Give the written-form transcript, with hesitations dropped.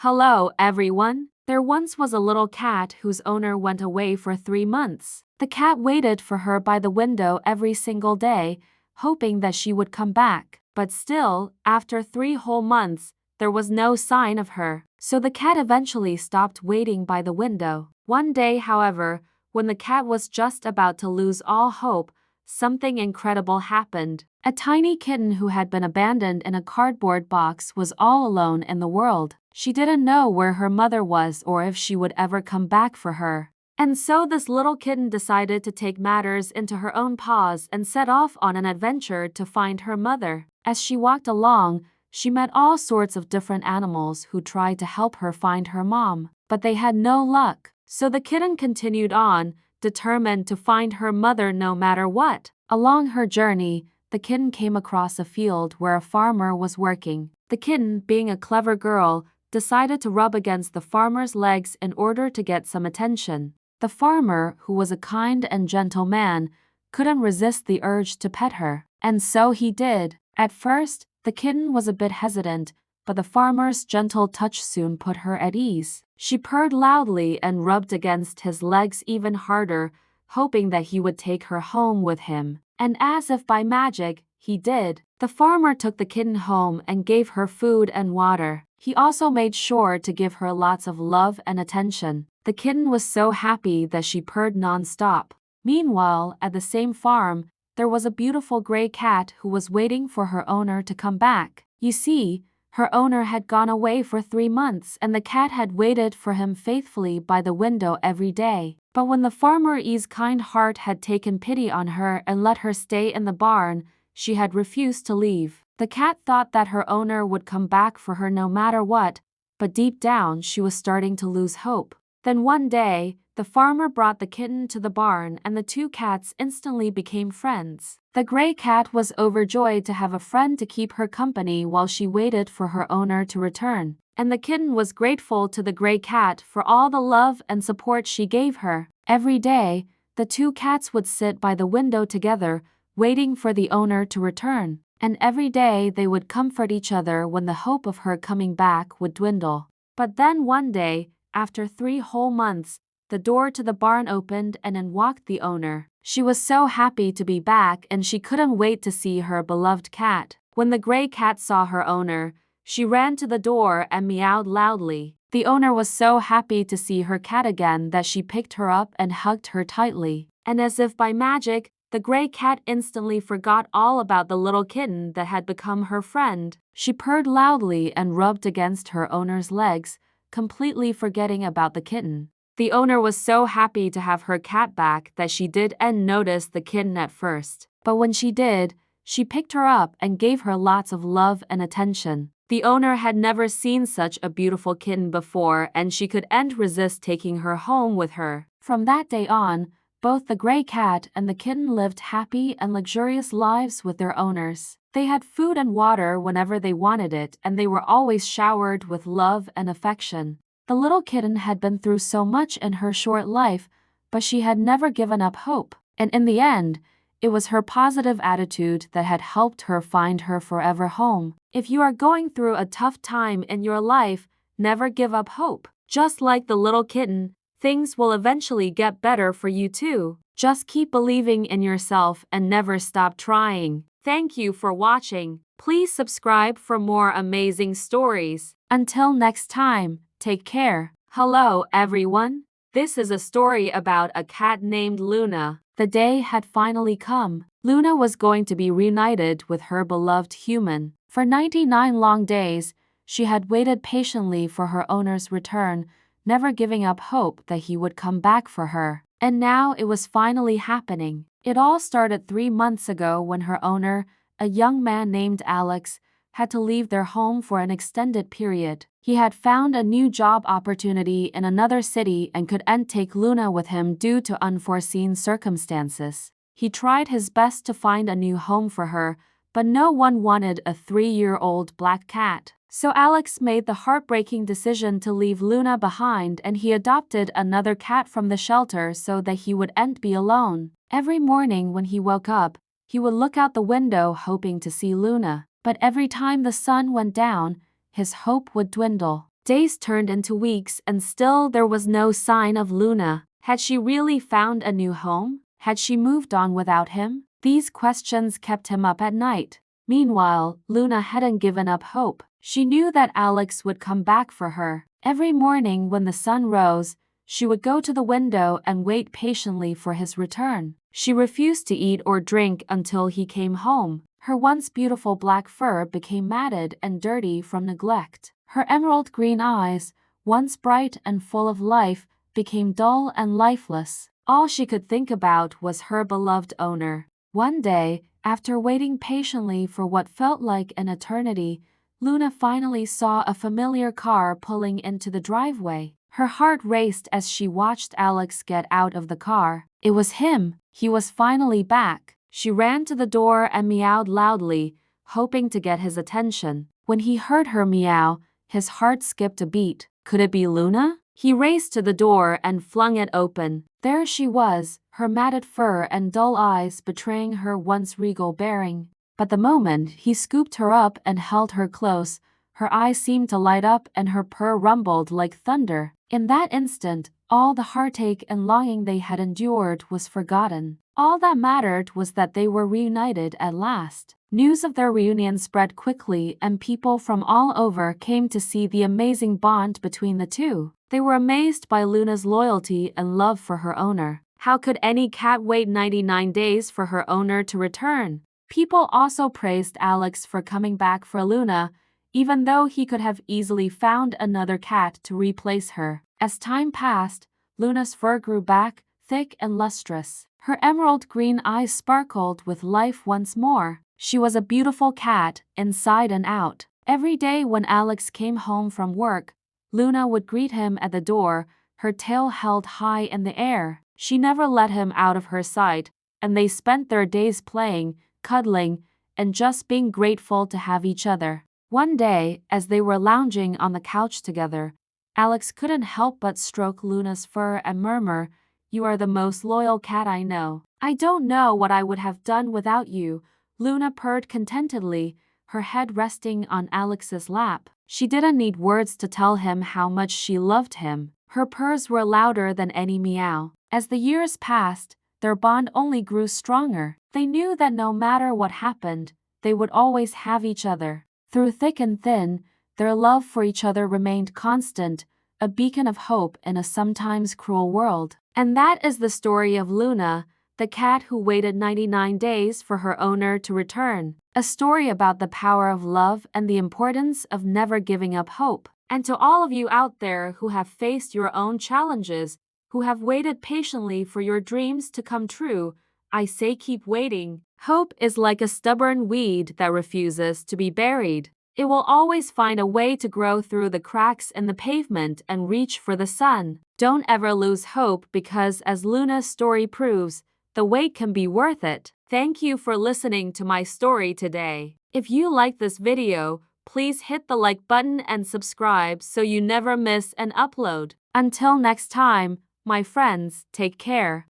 Hello, everyone. There once was a little cat whose owner went away for 3 months. The cat waited for her by the window every single day, hoping that she would come back. But still, after 3 whole months, there was no sign of her. So the cat eventually stopped waiting by the window. One day, however, when the cat was just about to lose all hope, something incredible happened. A tiny kitten who had been abandoned in a cardboard box was all alone in the world. She didn't know where her mother was or if she would ever come back for her. And so this little kitten decided to take matters into her own paws and set off on an adventure to find her mother. As she walked along, she met all sorts of different animals who tried to help her find her mom, but they had no luck. So the kitten continued on, determined to find her mother no matter what. Along her journey, the kitten came across a field where a farmer was working. The kitten, being a clever girl, decided to rub against the farmer's legs in order to get some attention. The farmer, who was a kind and gentle man, couldn't resist the urge to pet her, and so he did. At first, the kitten was a bit hesitant, but the farmer's gentle touch soon put her at ease. She purred loudly and rubbed against his legs even harder, hoping that he would take her home with him. And as if by magic, he did. The farmer took the kitten home and gave her food and water. He also made sure to give her lots of love and attention. The kitten was so happy that she purred non-stop. Meanwhile, at the same farm, there was a beautiful gray cat who was waiting for her owner to come back. You see, her owner had gone away for 3 months and the cat had waited for him faithfully by the window every day. But when the farmer's kind heart had taken pity on her and let her stay in the barn, she had refused to leave. The cat thought that her owner would come back for her no matter what, but deep down she was starting to lose hope. Then one day, the farmer brought the kitten to the barn and the two cats instantly became friends. The gray cat was overjoyed to have a friend to keep her company while she waited for her owner to return. And the kitten was grateful to the gray cat for all the love and support she gave her. Every day, the two cats would sit by the window together, waiting for the owner to return. And every day they would comfort each other when the hope of her coming back would dwindle. But then one day, after 3 whole months, the door to the barn opened and in walked the owner. She was so happy to be back and she couldn't wait to see her beloved cat. When the gray cat saw her owner, she ran to the door and meowed loudly. The owner was so happy to see her cat again that she picked her up and hugged her tightly. And as if by magic, the gray cat instantly forgot all about the little kitten that had become her friend. She purred loudly and rubbed against her owner's legs, completely forgetting about the kitten. The owner was so happy to have her cat back that she didn't notice the kitten at first. But when she did, she picked her up and gave her lots of love and attention. The owner had never seen such a beautiful kitten before and she couldn't resist taking her home with her. From that day on, both the gray cat and the kitten lived happy and luxurious lives with their owners. They had food and water whenever they wanted it, and they were always showered with love and affection. The little kitten had been through so much in her short life, but she had never given up hope. And in the end, it was her positive attitude that had helped her find her forever home. If you are going through a tough time in your life, never give up hope. Just like the little kitten, things will eventually get better for you too. Just keep believing in yourself and never stop trying. Thank you for watching. Please subscribe for more amazing stories. Until next time, take care. Hello, everyone. This is a story about a cat named Luna. The day had finally come. Luna was going to be reunited with her beloved human. For 99 long days, she had waited patiently for her owner's return, never giving up hope that he would come back for her. And now it was finally happening. It all started 3 months ago when her owner, a young man named Alex, had to leave their home for an extended period. He had found a new job opportunity in another city and couldn't take Luna with him due to unforeseen circumstances. He tried his best to find a new home for her, but no one wanted a 3-year-old black cat. So Alex made the heartbreaking decision to leave Luna behind and he adopted another cat from the shelter so that he wouldn't be alone. Every morning when he woke up, he would look out the window hoping to see Luna. But every time the sun went down, his hope would dwindle. Days turned into weeks and still there was no sign of Luna. Had she really found a new home? Had she moved on without him? These questions kept him up at night. Meanwhile, Luna hadn't given up hope. She knew that Alex would come back for her. Every morning when the sun rose, she would go to the window and wait patiently for his return. She refused to eat or drink until he came home. Her once beautiful black fur became matted and dirty from neglect. Her emerald green eyes, once bright and full of life, became dull and lifeless. All she could think about was her beloved owner. One day, after waiting patiently for what felt like an eternity, Luna finally saw a familiar car pulling into the driveway. Her heart raced as she watched Alex get out of the car. It was him. He was finally back. She ran to the door and meowed loudly, hoping to get his attention. When he heard her meow, his heart skipped a beat. Could it be Luna? He raced to the door and flung it open. There she was, her matted fur and dull eyes betraying her once regal bearing. But the moment he scooped her up and held her close, her eyes seemed to light up and her purr rumbled like thunder. In that instant, all the heartache and longing they had endured was forgotten. All that mattered was that they were reunited at last. News of their reunion spread quickly and people from all over came to see the amazing bond between the two. They were amazed by Luna's loyalty and love for her owner. How could any cat wait 99 days for her owner to return? People also praised Alex for coming back for Luna, even though he could have easily found another cat to replace her. As time passed, Luna's fur grew back, thick and lustrous. Her emerald green eyes sparkled with life once more. She was a beautiful cat, inside and out. Every day when Alex came home from work, Luna would greet him at the door, her tail held high in the air. She never let him out of her sight, and they spent their days playing, cuddling, and just being grateful to have each other. One day, as they were lounging on the couch together, Alex couldn't help but stroke Luna's fur and murmur, "You are the most loyal cat I know." "I don't know what I would have done without you," Luna purred contentedly, her head resting on Alex's lap. She didn't need words to tell him how much she loved him. Her purrs were louder than any meow. As the years passed, their bond only grew stronger. They knew that no matter what happened, they would always have each other. Through thick and thin, their love for each other remained constant, a beacon of hope in a sometimes cruel world. And that is the story of Luna, the cat who waited 99 days for her owner to return. A story about the power of love and the importance of never giving up hope. And to all of you out there who have faced your own challenges, who have waited patiently for your dreams to come true, I say keep waiting. Hope is like a stubborn weed that refuses to be buried. It will always find a way to grow through the cracks in the pavement and reach for the sun. Don't ever lose hope because, as Luna's story proves, the wait can be worth it. Thank you for listening to my story today. If you like this video, please hit the like button and subscribe so you never miss an upload. Until next time, my friends, take care.